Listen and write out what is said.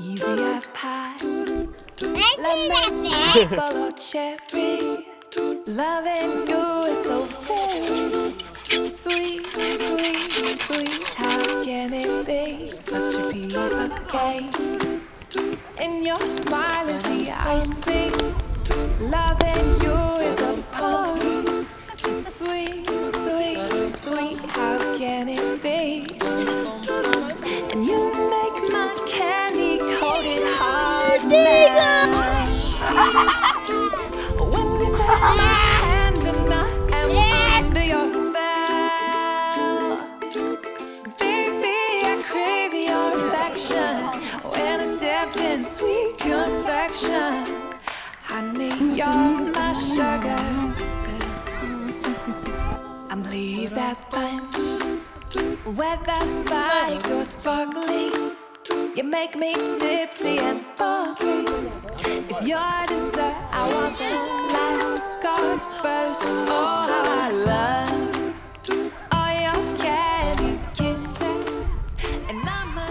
Easy as pie, lemon, apple or cherry. Loving you is so very sweet, sweet, sweet. How can it be such a piece of cake? And your smile is the icing. Loving you is a poem. It's sweet, sweet, sweet. How can it be? And you make my candy coated heart melt. When you take my hand and I am under your spell, baby, I crave your affection. When I stepped in sweet confection, honey, you're my sugar. I'm pleased as punch, whether spiked or sparkling. You make me tipsy and bubbly. If you're dessert, I want the last course first. Oh, how I love all your candy kisses, and I'm a